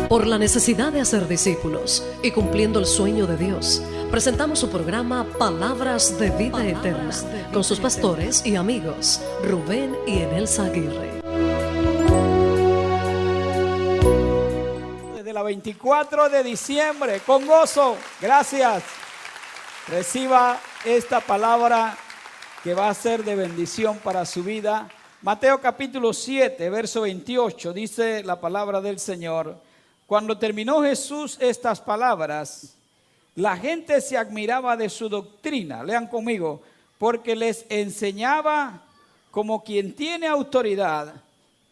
Por la necesidad de hacer discípulos y cumpliendo el sueño de Dios, presentamos su programa Palabras de Vida Eterna, con sus pastores y amigos, Rubén y Enelsa Aguirre. Desde la 24 de diciembre, con gozo, gracias. Reciba esta palabra que va a ser de bendición para su vida. Mateo capítulo 7, verso 28, dice la palabra del Señor. Cuando terminó Jesús estas palabras, la gente se admiraba de su doctrina. Lean conmigo, porque les enseñaba como quien tiene autoridad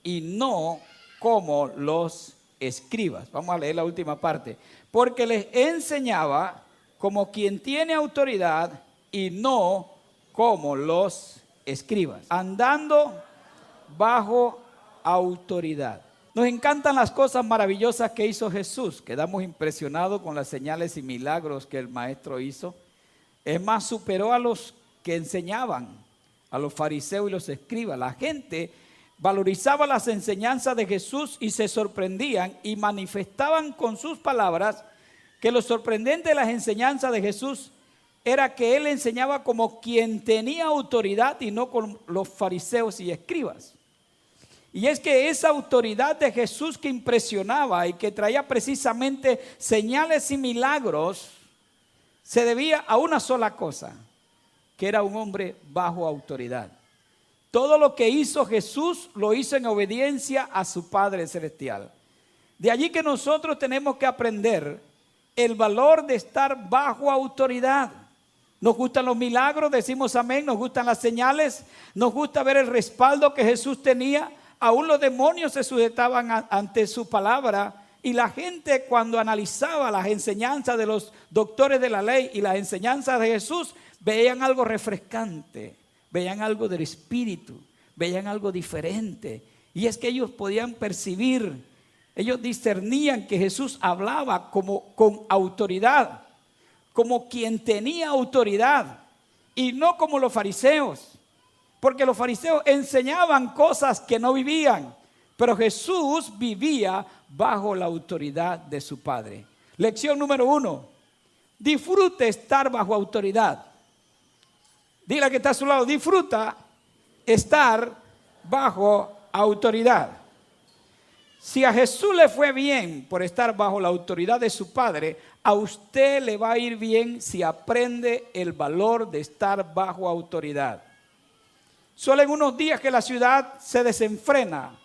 y no como los escribas. Vamos a leer la última parte. Porque les enseñaba como quien tiene autoridad y no como los escribas, andando bajo autoridad. Nos encantan las cosas maravillosas que hizo Jesús. Quedamos impresionados con las señales y milagros que el Maestro hizo. Es más, superó a los que enseñaban, a los fariseos y los escribas. La gente valorizaba las enseñanzas de Jesús y se sorprendían y manifestaban con sus palabras que lo sorprendente de las enseñanzas de Jesús era que Él enseñaba como quien tenía autoridad y no con los fariseos y escribas. Y es que esa autoridad de Jesús que impresionaba y que traía precisamente señales y milagros, se debía a una sola cosa, que era un hombre bajo autoridad. Todo lo que hizo Jesús lo hizo en obediencia a su Padre Celestial. De allí que nosotros tenemos que aprender el valor de estar bajo autoridad. Nos gustan los milagros, decimos amén, nos gustan las señales, nos gusta ver el respaldo que Jesús tenía. Aún los demonios se sujetaban ante su palabra, y la gente, cuando analizaba las enseñanzas de los doctores de la ley y las enseñanzas de Jesús, veían algo refrescante, veían algo del Espíritu, veían algo diferente. Y es que ellos podían percibir, ellos discernían que Jesús hablaba como con autoridad, como quien tenía autoridad, y no como los fariseos. Porque los fariseos enseñaban cosas que no vivían, pero Jesús vivía bajo la autoridad de su Padre. Lección número 1, disfrute estar bajo autoridad. Dile al que está a su lado, disfruta estar bajo autoridad. Si a Jesús le fue bien por estar bajo la autoridad de su Padre, a usted le va a ir bien si aprende el valor de estar bajo autoridad. Solo en unos días que la ciudad se desenfrena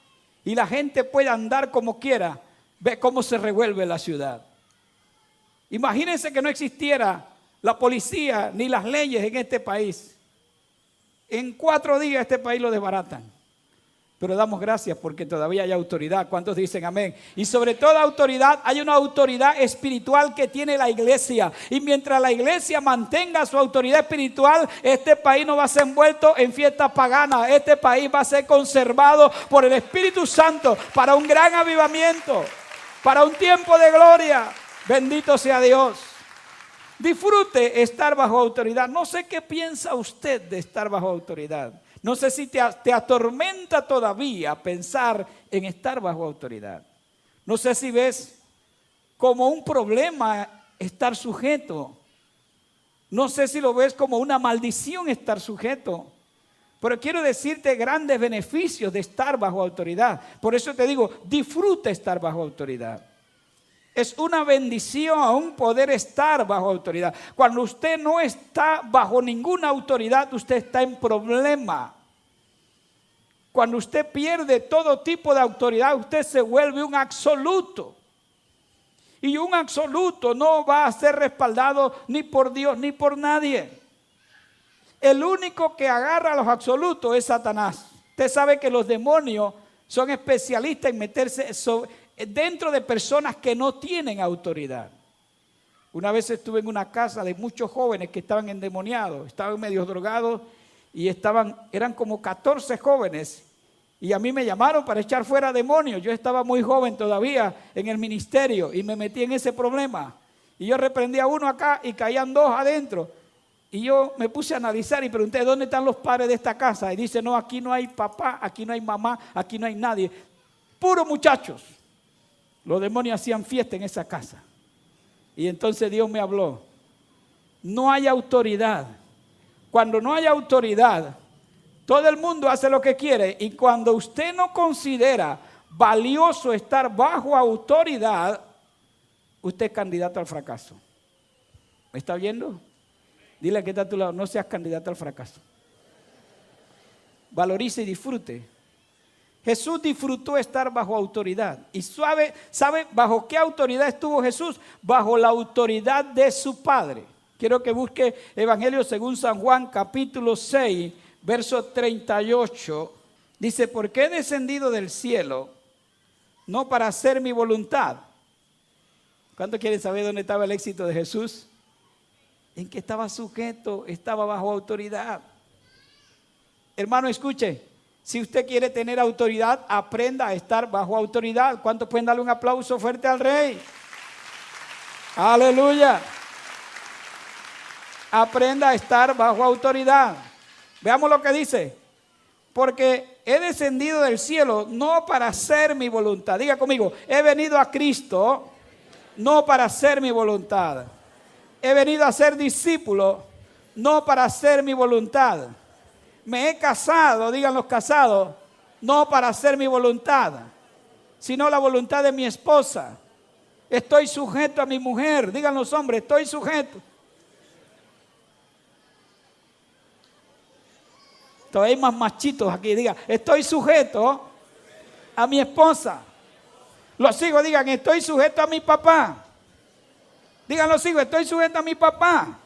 y la gente puede andar como quiera, ve cómo se revuelve la ciudad. Imagínense que no existiera la policía ni las leyes en este país. En 4 días este país lo desbaratan. Pero damos gracias porque todavía hay autoridad. ¿Cuántos dicen amén? Y sobre toda autoridad hay una autoridad espiritual que tiene la iglesia. Y mientras la iglesia mantenga su autoridad espiritual, este país no va a ser envuelto en fiestas paganas. Este país va a ser conservado por el Espíritu Santo para un gran avivamiento, para un tiempo de gloria. Bendito sea Dios. Disfrute estar bajo autoridad. No sé qué piensa usted de estar bajo autoridad. No sé si te atormenta todavía pensar en estar bajo autoridad. No sé si ves como un problema estar sujeto. No sé si lo ves como una maldición estar sujeto. Pero quiero decirte grandes beneficios de estar bajo autoridad. Por eso te digo, disfruta estar bajo autoridad. Es una bendición poder estar bajo autoridad. Cuando usted no está bajo ninguna autoridad, usted está en problema. Cuando usted pierde todo tipo de autoridad, usted se vuelve un absoluto. Y un absoluto no va a ser respaldado ni por Dios ni por nadie. El único que agarra a los absolutos es Satanás. Usted sabe que los demonios son especialistas en meterse dentro de personas que no tienen autoridad. Una vez estuve en una casa de muchos jóvenes que estaban endemoniados, estaban medio drogados y eran como 14 jóvenes. Y a mí me llamaron para echar fuera demonios. Yo estaba muy joven todavía en el ministerio y me metí en ese problema. Y yo reprendí a uno acá y caían 2 adentro. Y yo me puse a analizar y pregunté, ¿dónde están los padres de esta casa? Y dice, no, aquí no hay papá, aquí no hay mamá, aquí no hay nadie. Puros muchachos. Los demonios hacían fiesta en esa casa. Y entonces Dios me habló. No hay autoridad. Cuando no hay autoridad, todo el mundo hace lo que quiere. Y cuando usted no considera valioso estar bajo autoridad, usted es candidato al fracaso. ¿Me está viendo? Dile a que está a tu lado, no seas candidato al fracaso. Valorice y disfrute. Jesús disfrutó estar bajo autoridad. ¿Y sabe bajo qué autoridad estuvo Jesús? Bajo la autoridad de su Padre. Quiero que busque Evangelio según San Juan, capítulo 6, verso 38. Dice, porque he descendido del cielo, no para hacer mi voluntad. ¿Cuántos quieren saber dónde estaba el éxito de Jesús? En que estaba sujeto, estaba bajo autoridad. Hermano, escuche, si usted quiere tener autoridad, aprenda a estar bajo autoridad. ¿Cuántos pueden darle un aplauso fuerte al Rey? Aleluya. Aprenda a estar bajo autoridad. Veamos lo que dice. Porque he descendido del cielo no para hacer mi voluntad. Diga conmigo, he venido a Cristo no para hacer mi voluntad. He venido a ser discípulo no para hacer mi voluntad. Me he casado, digan los casados, no para hacer mi voluntad, sino la voluntad de mi esposa. Estoy sujeto a mi mujer, digan los hombres, estoy sujeto. Todavía hay más machitos aquí, digan, estoy sujeto a mi esposa. Los hijos digan, estoy sujeto a mi papá. Digan los hijos, estoy sujeto a mi papá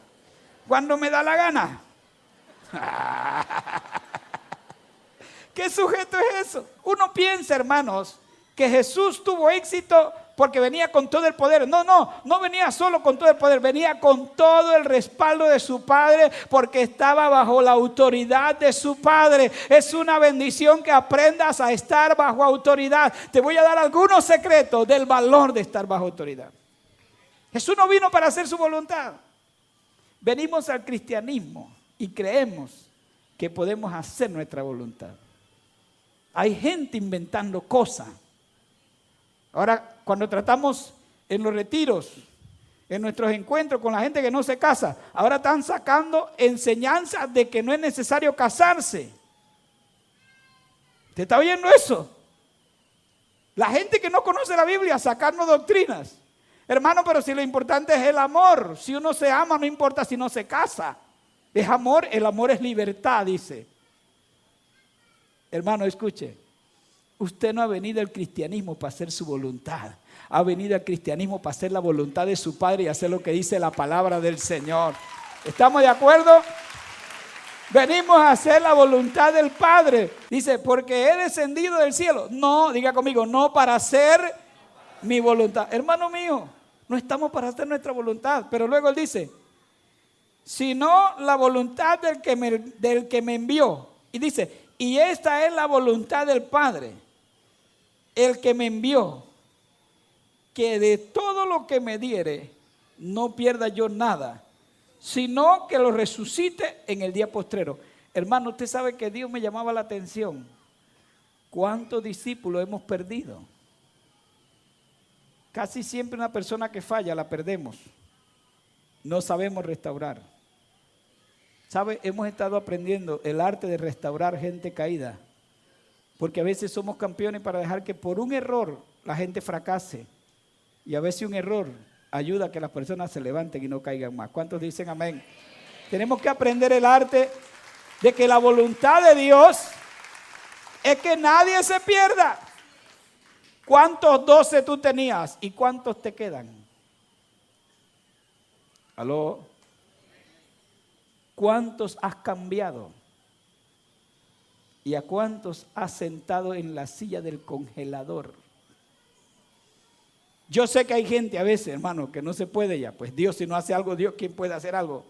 cuando me da la gana. ¿Qué sujeto es eso? Uno piensa, hermanos, que Jesús tuvo éxito porque venía con todo el poder. No venía solo con todo el poder, venía con todo el respaldo de su Padre porque estaba bajo la autoridad de su Padre. Es una bendición que aprendas a estar bajo autoridad. Te voy a dar algunos secretos del valor de estar bajo autoridad. Jesús no vino para hacer su voluntad. Venimos al cristianismo y creemos que podemos hacer nuestra voluntad. Hay gente inventando cosas. Ahora, cuando tratamos en los retiros, en nuestros encuentros con la gente que no se casa, ahora están sacando enseñanzas de que no es necesario casarse. ¿Te está oyendo eso? La gente que no conoce la Biblia sacando doctrinas. Hermano, pero si lo importante es el amor, si uno se ama no importa si no se casa. Es amor, el amor es libertad, dice. Hermano, escuche. Usted no ha venido al cristianismo para hacer su voluntad. Ha venido al cristianismo para hacer la voluntad de su Padre y hacer lo que dice la palabra del Señor. ¿Estamos de acuerdo? Venimos a hacer la voluntad del Padre. Dice, porque he descendido del cielo. No, diga conmigo, no para hacer mi voluntad. Hermano mío, no estamos para hacer nuestra voluntad. Pero luego él dice, sino la voluntad del que me envió. Y dice, y esta es la voluntad del Padre, el que me envió, que de todo lo que me diere, no pierda yo nada, sino que lo resucite en el día postrero. Hermano, usted sabe que Dios me llamaba la atención. ¿Cuántos discípulos hemos perdido? Casi siempre una persona que falla la perdemos. No sabemos restaurar. ¿Sabe? Hemos estado aprendiendo el arte de restaurar gente caída. Porque a veces somos campeones para dejar que por un error la gente fracase. Y a veces un error ayuda a que las personas se levanten y no caigan más. ¿Cuántos dicen amén? Tenemos que aprender el arte de que la voluntad de Dios es que nadie se pierda. ¿Cuántos 12 tú tenías y cuántos te quedan? ¿Aló? ¿Cuántos has cambiado? ¿Y a cuántos has sentado en la silla del congelador? Yo sé que hay gente a veces, hermano, que no se puede ya. Pues Dios, si no hace algo, Dios, ¿quién puede hacer algo?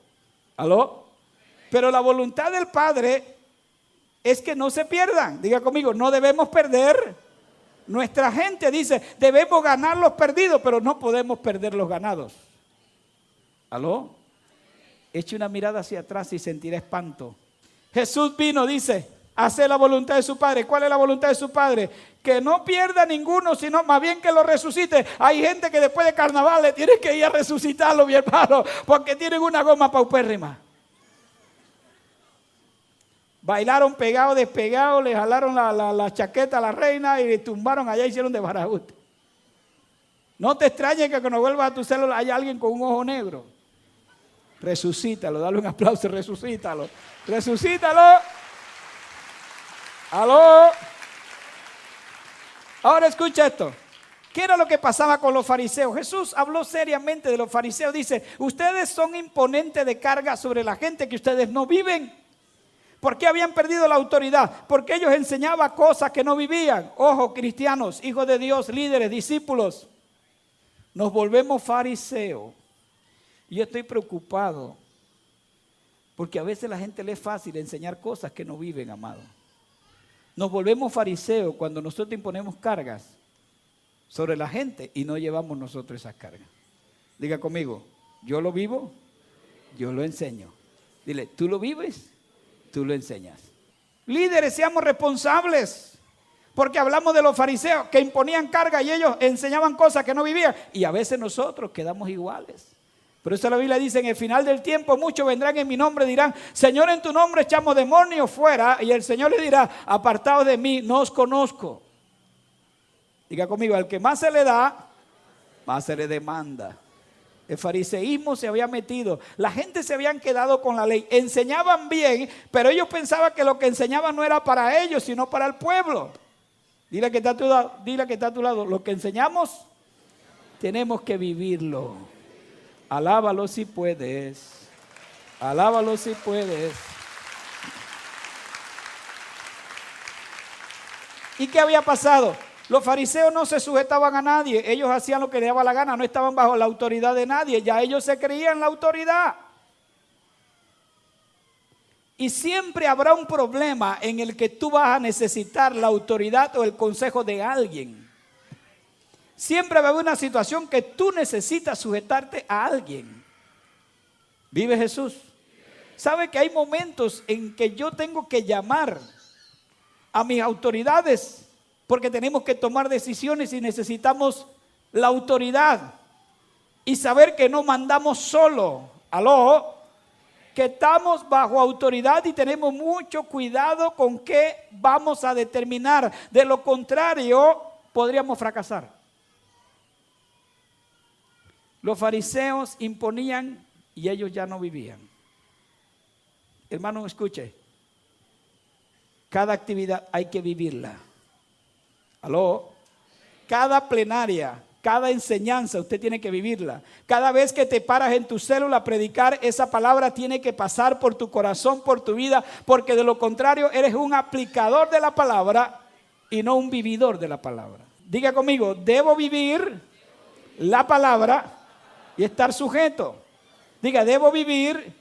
¿Aló? Pero la voluntad del Padre es que no se pierdan. Diga conmigo, no debemos perder. Nuestra gente dice, debemos ganar los perdidos, pero no podemos perder los ganados. ¿Aló? Eche una mirada hacia atrás y sentirá espanto. Jesús vino, dice, hacer la voluntad de su Padre. ¿Cuál es la voluntad de su Padre? Que no pierda ninguno, sino más bien que lo resucite. Hay gente que después de carnaval le tiene que ir a resucitarlo, mi hermano, porque tienen una goma paupérrima. Bailaron pegados, despegados, le jalaron la chaqueta a la reina y le tumbaron allá, hicieron de barajuste. No te extrañes que cuando vuelvas a tu célula haya alguien con un ojo negro. Resucítalo, dale un aplauso, resucítalo. Resucítalo. ¿Aló? Ahora escucha esto. ¿Qué era lo que pasaba con los fariseos? Jesús habló seriamente de los fariseos. Dice, ustedes son imponentes de carga sobre la gente que ustedes no viven. ¿Por qué habían perdido la autoridad? Porque ellos enseñaban cosas que no vivían. Ojo, cristianos, hijos de Dios, líderes, discípulos. Nos volvemos fariseos. Y yo estoy preocupado. Porque a veces la gente le es fácil enseñar cosas que no viven, amado. Nos volvemos fariseos cuando nosotros imponemos cargas sobre la gente y no llevamos nosotros esas cargas. Diga conmigo, yo lo vivo, yo lo enseño. Dile, ¿tú lo vives? Tú lo enseñas. Líderes, seamos responsables. Porque hablamos de los fariseos que imponían carga y ellos enseñaban cosas que no vivían. Y a veces nosotros quedamos iguales. Por eso la Biblia dice, en el final del tiempo muchos vendrán en mi nombre y dirán, Señor, en tu nombre echamos demonios fuera. Y el Señor le dirá, apartados de mí, no os conozco. Diga conmigo, al que más se le da, más se le demanda. El fariseísmo se había metido. La gente se habían quedado con la ley. Enseñaban bien, pero ellos pensaban que lo que enseñaban no era para ellos, sino para el pueblo. Dile que está a tu lado, dile que está a tu lado. Lo que enseñamos, tenemos que vivirlo. Alábalo si puedes. Alábalo si puedes. ¿Y qué había pasado? Los fariseos no se sujetaban a nadie, ellos hacían lo que les daba la gana, no estaban bajo la autoridad de nadie, ya ellos se creían la autoridad. Y siempre habrá un problema en el que tú vas a necesitar la autoridad o el consejo de alguien. Siempre va a haber una situación que tú necesitas sujetarte a alguien. ¿Vive Jesús? ¿Sabe que hay momentos en que yo tengo que llamar a mis autoridades? Porque tenemos que tomar decisiones y necesitamos la autoridad. Y saber que no mandamos solo. ¿Aló? Que estamos bajo autoridad y tenemos mucho cuidado con qué vamos a determinar. De lo contrario, podríamos fracasar. Los fariseos imponían y ellos ya no vivían. Hermano, escuche. Cada actividad hay que vivirla. ¿Aló? Cada plenaria, cada enseñanza usted tiene que vivirla. Cada vez que te paras en tu célula a predicar, esa palabra tiene que pasar por tu corazón, por tu vida, porque de lo contrario eres un aplicador de la palabra y no un vividor de la palabra. Diga conmigo, debo vivir la palabra y estar sujeto. Diga, debo vivir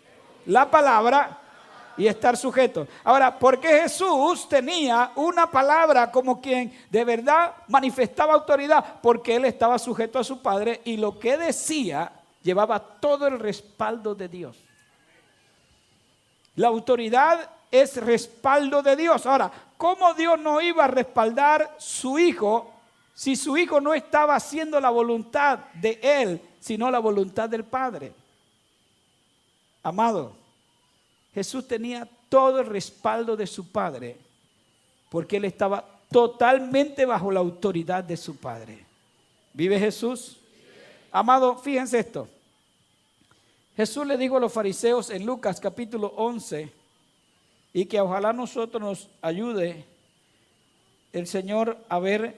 la palabra y estar sujeto. Ahora, ¿por qué Jesús tenía una palabra como quien de verdad manifestaba autoridad? Porque él estaba sujeto a su Padre y lo que decía llevaba todo el respaldo de Dios. La autoridad es respaldo de Dios. Ahora, ¿cómo Dios no iba a respaldar su Hijo si su Hijo no estaba haciendo la voluntad de Él, sino la voluntad del Padre? Amado, Jesús tenía todo el respaldo de su Padre porque Él estaba totalmente bajo la autoridad de su Padre. ¿Vive Jesús? Amado, fíjense esto. Jesús le dijo a los fariseos en Lucas capítulo 11 y que ojalá nosotros nos ayude el Señor a ver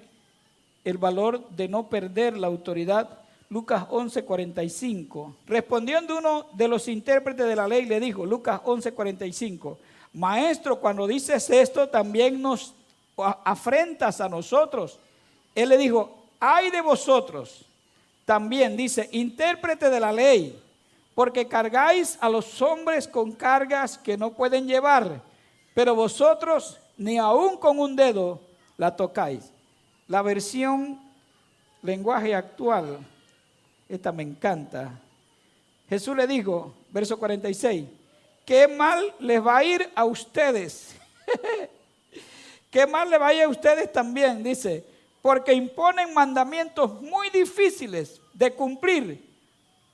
el valor de no perder la autoridad. Lucas 11:45. Respondiendo uno de los intérpretes de la ley le dijo, Lucas 11:45, Maestro, cuando dices esto también nos afrentas a nosotros. Él le dijo, ay de vosotros, también dice, intérprete de la ley, porque cargáis a los hombres con cargas que no pueden llevar, pero vosotros ni aun con un dedo la tocáis. La versión lenguaje actual, esta me encanta. Jesús le dijo, verso 46, ¿qué mal les va a ir a ustedes? Que más le vaya a ustedes también, dice, porque imponen mandamientos muy difíciles de cumplir,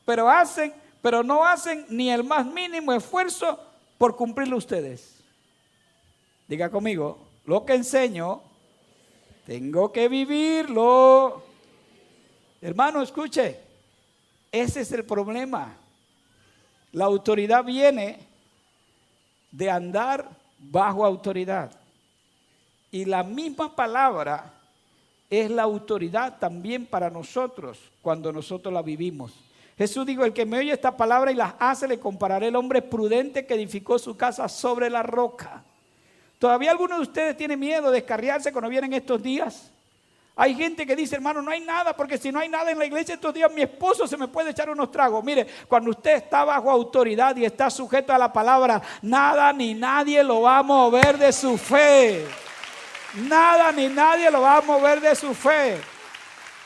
pero no hacen ni el más mínimo esfuerzo por cumplirlo ustedes. Diga conmigo, lo que enseño, tengo que vivirlo. Hermano, escuche, ese es el problema. La autoridad viene de andar bajo autoridad. Y la misma palabra es la autoridad también para nosotros cuando nosotros la vivimos. Jesús dijo, el que me oye esta palabra y las hace, le compararé al hombre prudente que edificó su casa sobre la roca. ¿Todavía alguno de ustedes tiene miedo de descarriarse cuando vienen estos días? Hay gente que dice, hermano, no hay nada, porque si no hay nada en la iglesia estos días, mi esposo se me puede echar unos tragos. Mire, cuando usted está bajo autoridad y está sujeto a la palabra, nada ni nadie lo va a mover de su fe. Nada ni nadie lo va a mover de su fe.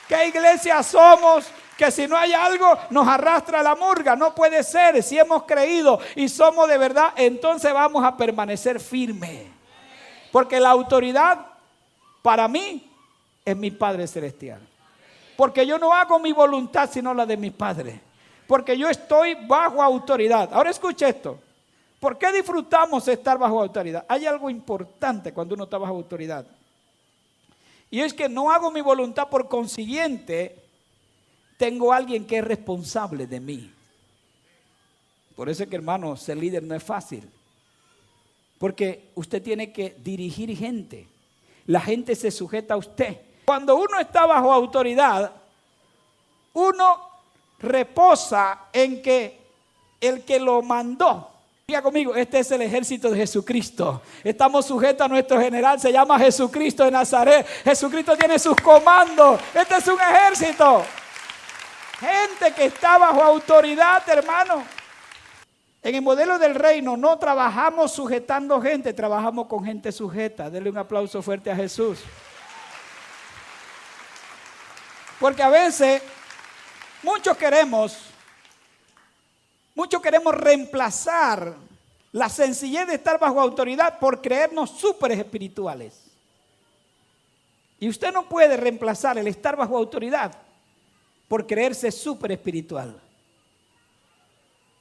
¿Qué iglesia somos? Que si no hay algo nos arrastra la murga. No puede ser. Si hemos creído y somos de verdad, entonces vamos a permanecer firmes. Porque la autoridad para mí es mi Padre Celestial. Porque yo no hago mi voluntad sino la de mi Padre. Porque yo estoy bajo autoridad. Ahora escuche esto. ¿Por qué disfrutamos estar bajo autoridad? Hay algo importante cuando uno está bajo autoridad. Y es que no hago mi voluntad, por consiguiente, tengo a alguien que es responsable de mí. Por eso es que, hermano, ser líder no es fácil. Porque usted tiene que dirigir gente. La gente se sujeta a usted. Cuando uno está bajo autoridad, uno reposa en que el que lo mandó. Diga conmigo, este es el ejército de Jesucristo. Estamos sujetos a nuestro general, se llama Jesucristo de Nazaret. Jesucristo tiene sus comandos. Este es un ejército. Gente que está bajo autoridad, hermano. En el modelo del reino no trabajamos sujetando gente, trabajamos con gente sujeta. Denle un aplauso fuerte a Jesús. Porque a veces muchos queremos reemplazar la sencillez de estar bajo autoridad por creernos súper espirituales. Y usted no puede reemplazar el estar bajo autoridad por creerse súper espiritual.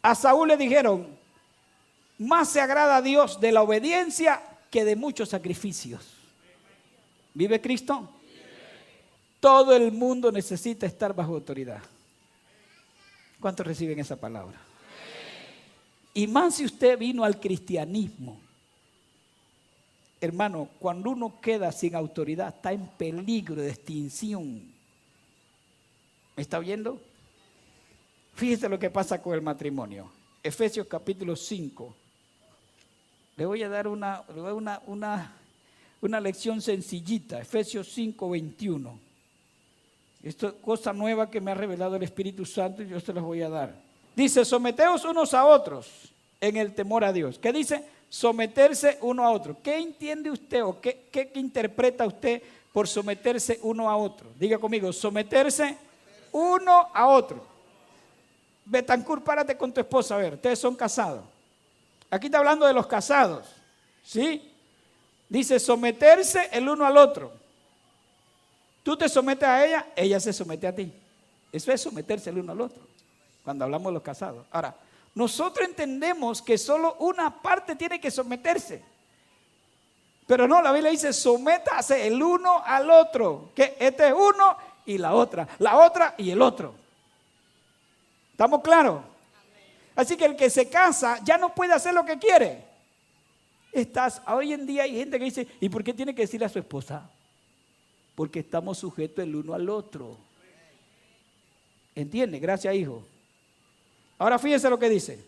A Saúl le dijeron, más se agrada a Dios de la obediencia que de muchos sacrificios. ¿Vive Cristo? Todo el mundo necesita estar bajo autoridad. ¿Cuántos reciben esa palabra? Y más si usted vino al cristianismo. Hermano, cuando uno queda sin autoridad, está en peligro de extinción. ¿Me está oyendo? Fíjese lo que pasa con el matrimonio. Efesios capítulo 5. Le voy a dar una lección sencillita. Efesios 5, 21. Esto es cosa nueva que me ha revelado el Espíritu Santo y yo se las voy a dar. Dice, someteos unos a otros en el temor a Dios. ¿Qué dice? Someterse uno a otro. ¿Qué entiende usted o qué interpreta usted por someterse uno a otro? Diga conmigo, someterse uno a otro. Betancur, párate con tu esposa, a ver, ustedes son casados. Aquí está hablando de los casados, ¿sí? Dice someterse el uno al otro. Tú te sometes a ella, ella se somete a ti. Eso es someterse el uno al otro, cuando hablamos de los casados. Ahora, nosotros entendemos que solo una parte tiene que someterse. Pero no, la Biblia dice sométase el uno al otro. Que este es uno y la otra y el otro. ¿Estamos claros? Así que el que se casa ya no puede hacer lo que quiere. Hoy en día hay gente que dice, ¿y por qué tiene que decirle a su esposa? Porque estamos sujetos el uno al otro. ¿Entiende? Gracias, hijo. Ahora fíjense lo que dice.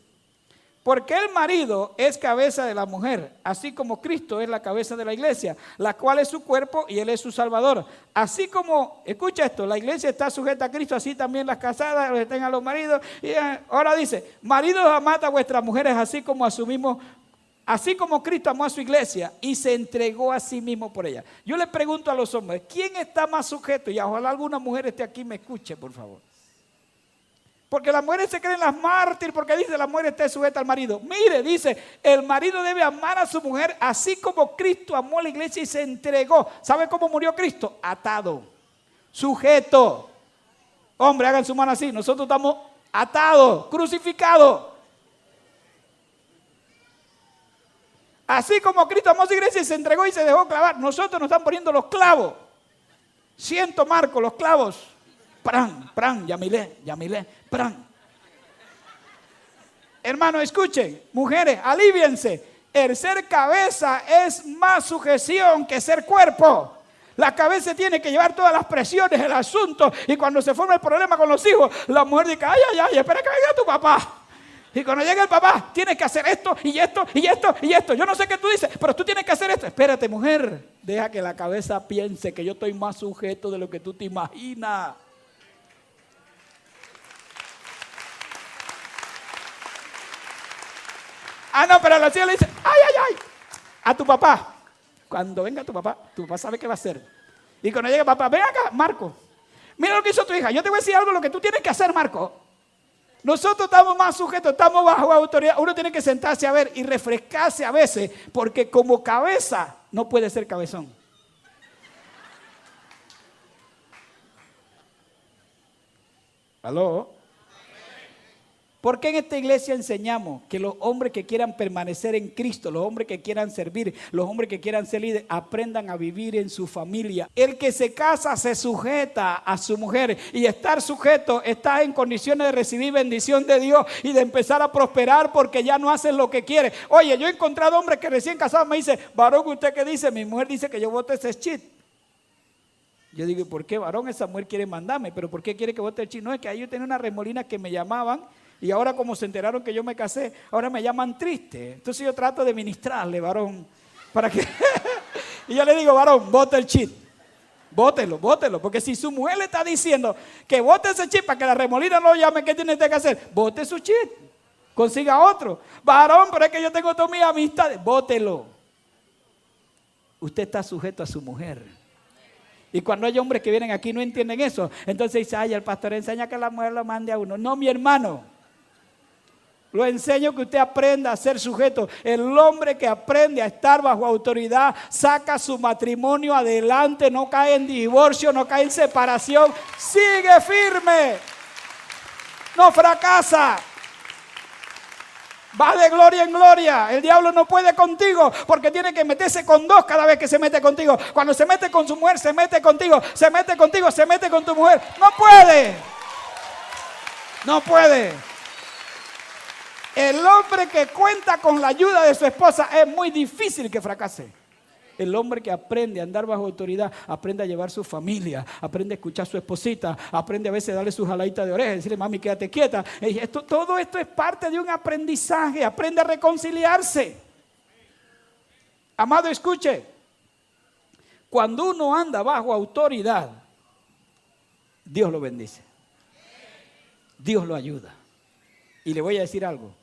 Porque el marido es cabeza de la mujer, así como Cristo es la cabeza de la iglesia, la cual es su cuerpo y Él es su Salvador. Así como, escucha esto, la iglesia está sujeta a Cristo, así también las casadas estén a los maridos. Y ahora dice, maridos, amad a vuestras mujeres así como Cristo amó a su iglesia y se entregó a sí mismo por ella. Yo le pregunto a los hombres, ¿quién está más sujeto? Y ojalá alguna mujer esté aquí y me escuche, por favor. Porque las mujeres se creen las mártires, porque dice la mujer está sujeta al marido. Mire, dice, el marido debe amar a su mujer así como Cristo amó a la iglesia y se entregó. ¿Sabe cómo murió Cristo? Atado, sujeto. Hombre, hagan su mano así, nosotros estamos atados, crucificados. Así como Cristo amó a su iglesia y se entregó y se dejó clavar, nosotros nos están poniendo los clavos. 100 marcos, los clavos. Pran, pran, Yamilé, pran. Hermano, escuchen, mujeres, alíviense. El ser cabeza es más sujeción que ser cuerpo. La cabeza tiene que llevar todas las presiones, el asunto. Y cuando se forma el problema con los hijos, la mujer dice, ay, espera que venga tu papá. Y cuando llega el papá, tienes que hacer esto, y esto, y esto, y esto. Yo no sé qué tú dices, pero tú tienes que hacer esto. Espérate, mujer, deja que la cabeza piense que yo estoy más sujeto de lo que tú te imaginas. Ah, no, pero la señora le dice, ay, a tu papá. Cuando venga tu papá sabe qué va a hacer. Y cuando llegue papá, ven acá, Marco. Mira lo que hizo tu hija. Yo te voy a decir algo, lo que tú tienes que hacer, Marco. Nosotros estamos más sujetos, estamos bajo autoridad. Uno tiene que sentarse a ver y refrescarse a veces, porque como cabeza no puede ser cabezón. ¿Aló? ¿Por qué en esta iglesia enseñamos que los hombres que quieran permanecer en Cristo, los hombres que quieran servir, los hombres que quieran ser líderes, aprendan a vivir en su familia? El que se casa se sujeta a su mujer, y estar sujeto está en condiciones de recibir bendición de Dios y de empezar a prosperar, porque ya no hacen lo que quiere. Oye, yo he encontrado hombres que recién casados me dicen, varón, ¿usted qué dice? Mi mujer dice que yo vote ese chit. Yo digo, ¿por qué, varón? Esa mujer quiere mandarme, pero ¿por qué quiere que vote el chit? No, es que ahí yo tenía una remolina que me llamaban. Y ahora como se enteraron que yo me casé, ahora me llaman triste. Entonces yo trato de ministrarle, varón, para que... Y yo le digo, varón, vote el chip. Bótelo. Porque si su mujer le está diciendo que vote ese chip para que la remolina no lo llame, ¿qué tiene usted que hacer? Vote su chip. Consiga otro. Varón, pero es que yo tengo todas mis amistades. Bótelo. Usted está sujeto a su mujer. Y cuando hay hombres que vienen aquí no entienden eso, entonces dice, ay, el pastor enseña que la mujer lo mande a uno. No, mi hermano. Lo enseño que usted aprenda a ser sujeto. El hombre que aprende a estar bajo autoridad saca su matrimonio adelante, no cae en divorcio, no cae en separación, sigue firme, no fracasa, va de gloria en gloria. El diablo no puede contigo porque tiene que meterse con dos cada vez que se mete contigo. Cuando se mete con su mujer, se mete contigo, se mete contigo, se mete con tu mujer. No puede. El hombre que cuenta con la ayuda de su esposa es muy difícil que fracase. El hombre que aprende a andar bajo autoridad, aprende a llevar su familia, aprende a escuchar a su esposita, aprende a veces a darle sus jaladitas de oreja, decirle, mami, quédate quieta. Todo esto es parte de un aprendizaje, aprende a reconciliarse. Amado, escuche, cuando uno anda bajo autoridad, Dios lo bendice, Dios lo ayuda. Y le voy a decir algo,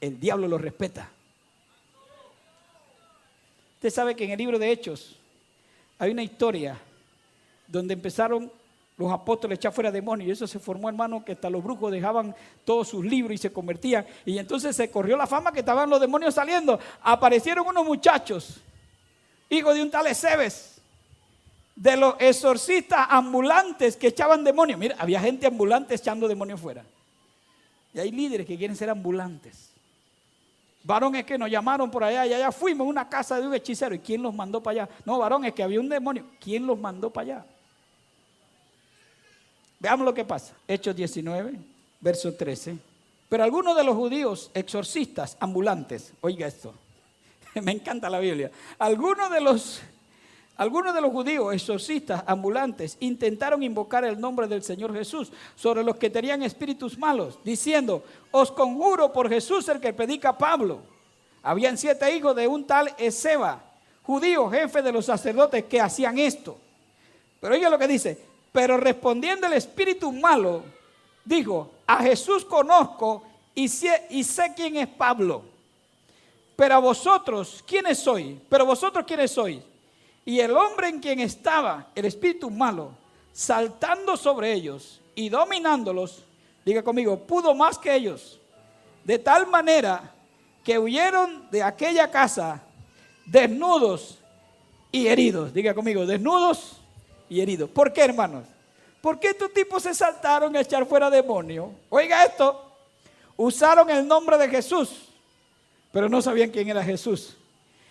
el diablo lo respeta. Usted sabe que en el libro de Hechos hay una historia donde empezaron los apóstoles a echar fuera demonios, y eso se formó, hermano, que hasta los brujos dejaban todos sus libros y se convertían, y entonces se corrió la fama que estaban los demonios saliendo. Aparecieron unos muchachos, hijos de un tal Ezebes, de los exorcistas ambulantes que echaban demonios. Mira, había gente ambulante echando demonios fuera. Y hay líderes que quieren ser ambulantes. Varón, es que nos llamaron por allá y allá fuimos a una casa de un hechicero. ¿Y quién los mandó para allá? No, varón, es que había un demonio. ¿Quién los mandó para allá? Veamos lo que pasa. Hechos 19, verso 13. Pero algunos de los judíos exorcistas ambulantes, oiga esto, me encanta la Biblia. Algunos de los judíos exorcistas ambulantes intentaron invocar el nombre del Señor Jesús sobre los que tenían espíritus malos, diciendo, os conjuro por Jesús el que predica Pablo. Habían 7 hijos de un tal Ezeba, judío, jefe de los sacerdotes, que hacían esto. Pero oiga lo que dice, pero respondiendo el espíritu malo, dijo, a Jesús conozco y sé quién es Pablo. Pero vosotros, ¿quiénes sois? Y el hombre en quien estaba el espíritu malo, saltando sobre ellos y dominándolos, Diga conmigo, pudo más que ellos. De tal manera que huyeron de aquella casa desnudos y heridos. Diga conmigo, desnudos y heridos. ¿Por qué, hermanos? Porque estos tipos se saltaron a echar fuera demonios. Oiga esto, usaron el nombre de Jesús, pero no sabían quién era Jesús.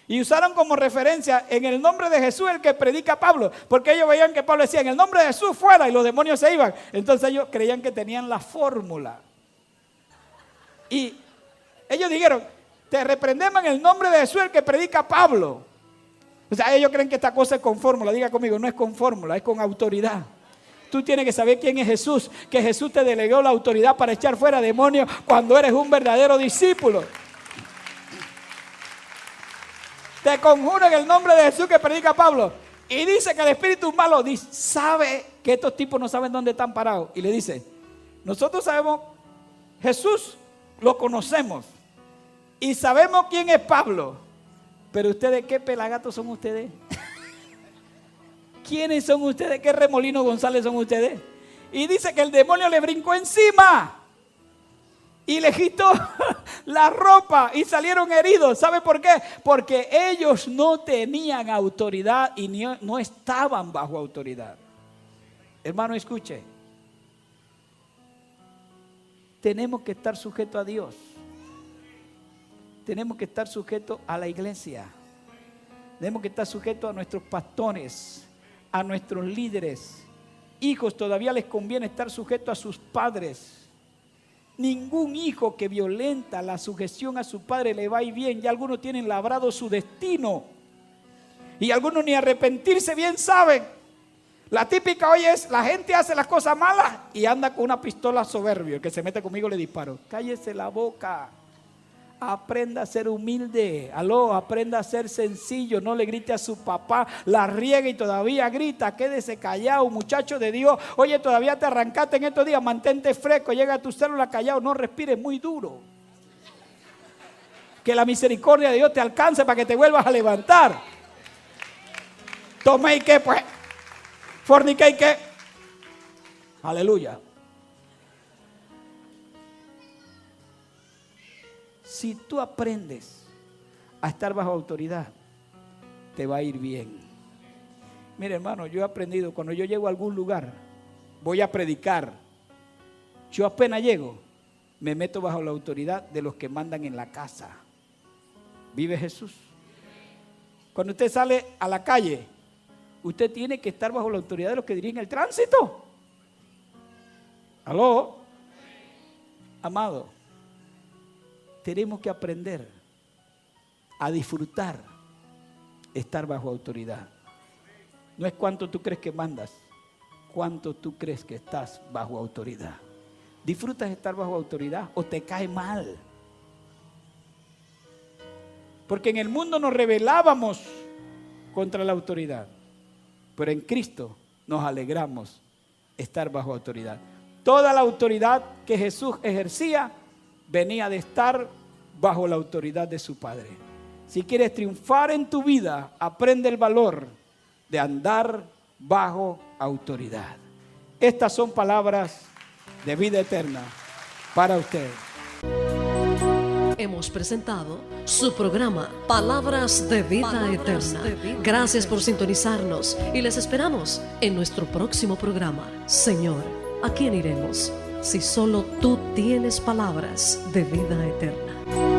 Y usaron como referencia en el nombre de Jesús el que predica Pablo, porque ellos veían que Pablo decía en el nombre de Jesús fuera y los demonios se iban. Entonces ellos creían que tenían la fórmula. Y ellos dijeron, te reprendemos en el nombre de Jesús el que predica Pablo. O sea, ellos creen que esta cosa es con fórmula. Diga conmigo, no es con fórmula, es con autoridad. Tú tienes que saber quién es Jesús, que Jesús te delegó la autoridad para echar fuera demonios cuando eres un verdadero discípulo. Te conjuro en el nombre de Jesús que predica Pablo. Y dice que el espíritu malo sabe que estos tipos no saben dónde están parados. Y le dice, nosotros sabemos, Jesús lo conocemos. Y sabemos quién es Pablo. Pero ustedes, ¿qué pelagatos son ustedes? ¿Quiénes son ustedes? ¿Qué Remolino González son ustedes? Y dice que el demonio le brincó encima. Y le quitó la ropa y salieron heridos. ¿Sabe por qué? Porque ellos no tenían autoridad y no estaban bajo autoridad. Hermano, escuche. Tenemos que estar sujetos a Dios. Tenemos que estar sujetos a la iglesia. Tenemos que estar sujetos a nuestros pastores, a nuestros líderes. Hijos, todavía les conviene estar sujetos a sus padres. Ningún hijo que violenta la sujeción a su padre le va a ir bien. Ya algunos tienen labrado su destino. Y algunos ni arrepentirse bien saben. La típica hoy es, la gente hace las cosas malas y anda con una pistola soberbio. El que se mete conmigo le disparo. Cállese la boca. Aprenda a ser humilde. Aprenda a ser sencillo. No le grite a su papá. La riega y todavía grita. Quédese callado, muchacho de Dios. Oye, todavía te arrancaste en estos días. Mantente fresco. Llega a tu célula callado. No respires muy duro. Que la misericordia de Dios te alcance para que te vuelvas a levantar. Tome y qué, pues. Fornique y qué. Aleluya. Si tú aprendes a estar bajo autoridad, te va a ir bien. Mire, hermano, yo he aprendido, cuando yo llego a algún lugar, voy a predicar. Yo apenas llego, me meto bajo la autoridad de los que mandan en la casa. ¿Vive Jesús? Cuando usted sale a la calle, usted tiene que estar bajo la autoridad de los que dirigen el tránsito. ¿Aló? Amado, tenemos que aprender a disfrutar estar bajo autoridad. No es cuánto tú crees que mandas, cuánto tú crees que estás bajo autoridad. ¿Disfrutas estar bajo autoridad o te cae mal? Porque en el mundo nos rebelábamos contra la autoridad, pero en Cristo nos alegramos estar bajo autoridad. Toda la autoridad que Jesús ejercía venía de estar bajo la autoridad de su Padre. Si quieres triunfar en tu vida, aprende el valor de andar bajo autoridad. Estas son palabras de vida eterna para usted. Hemos presentado su programa Palabras de Vida Eterna. Gracias por sintonizarnos y les esperamos en nuestro próximo programa. Señor, ¿a quién iremos si solo tú tienes palabras de vida eterna?